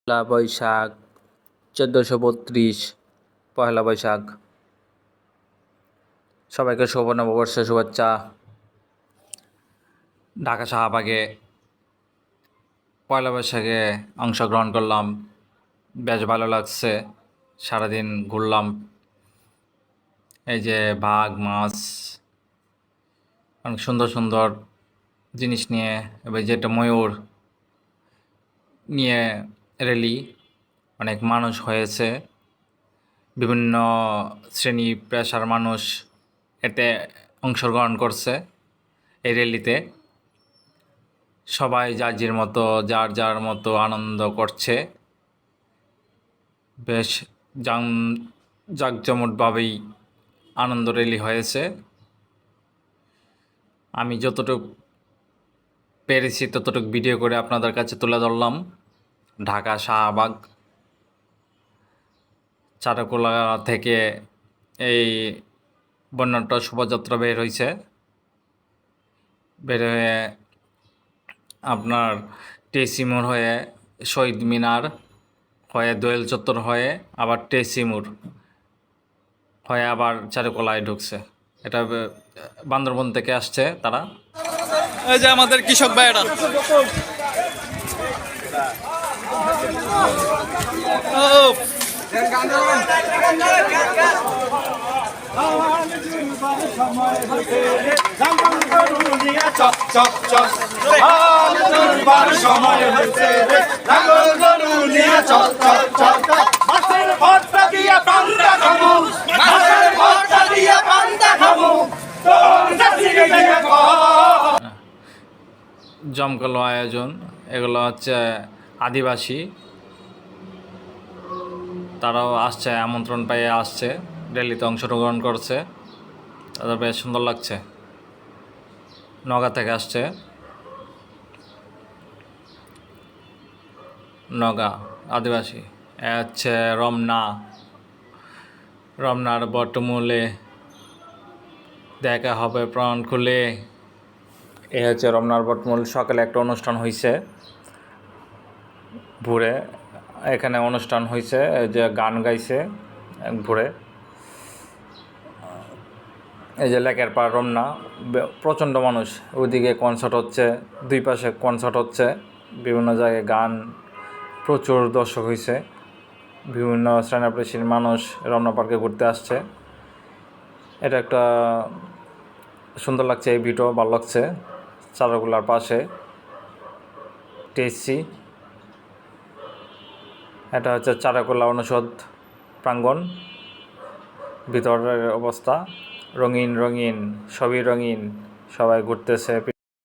পয়লা বৈশাখ ১৪৩২ পয়লা বৈশাখ। সবাইকে শুভ নববর্ষের শুভেচ্ছা। ঢাকা শাহবাগে পয়লা বৈশাখে অংশগ্রহণ করলাম, বেশ ভালো লাগছে। সারাদিন ঘুরলাম, এই যে বাঘ, মাছ, অনেক সুন্দর সুন্দর জিনিস নিয়ে, এবার যেটা ময়ূর নিয়ে র্যালি, অনেক মানুষ হয়েছে, বিভিন্ন শ্রেণী পেশার মানুষ এতে অংশগ্রহণ করছে। এই র্যালিতে সবাই যার যার মতো আনন্দ করছে। বেশ জাঁকজমটভাবেই আনন্দ র্যালি হয়েছে। আমি যতটুকু পেরেছি ততটুকু ভিডিও করে আপনাদের কাছে তুলে ধরলাম। ঢাকা শাহবাগ চারুকলা থেকে এই বর্ণাঢ্য শোভাযাত্রা বের হয়েছে। বের হয়ে আপনার টেসি মোড় হয়ে, শহীদ মিনার হয়ে, দোয়েল চত্বর হয়ে, আবার টেসি মোড় হয়ে আবার চারুকলায় ঢুকছে। এটা বান্দরবন থেকে আসছে তারা। এই যে আমাদের কৃষক ভাইয়েরা, জমকালো আয়োজন। এগুলো হচ্ছে আদিবাসী, তারাও আসছে, আমন্ত্রণ পেয়ে আসছে, র্যালিতে অংশগ্রহণ করছে। তাদের বেশ সুন্দর লাগছে। নওগাঁ থেকে আসছে, নওগাঁ আদিবাসী। এ হচ্ছে রমনার বটমূলে দেখা হবে প্রাণ খুলে। এ হচ্ছে রমনার বটমূল। সকালে একটা অনুষ্ঠান হয়েছে ভোরে, এখানে অনুষ্ঠান হয়েছে, যে গান গাইছে ভোরে। এই যে লেকের পাড় রমনা, প্রচণ্ড মানুষ। ওইদিকে কনসার্ট হচ্ছে, দুই পাশে কনসার্ট হচ্ছে, বিভিন্ন জায়গায় গান, প্রচুর দর্শক হয়েছে। বিভিন্ন শ্রেণীপেশার মানুষ রমনা পার্কে ঘুরতে আসছে। এটা একটা সুন্দর লাগছে, এই ভিডিও ভালো লাগছে। চারুকলার পাশে টেসি, এটা হচ্ছে চারুকলা অনুষদ প্রাঙ্গণ। ভিতরের অবস্থা রঙিন, সবই রঙিন, সবাই ঘুরতেছে।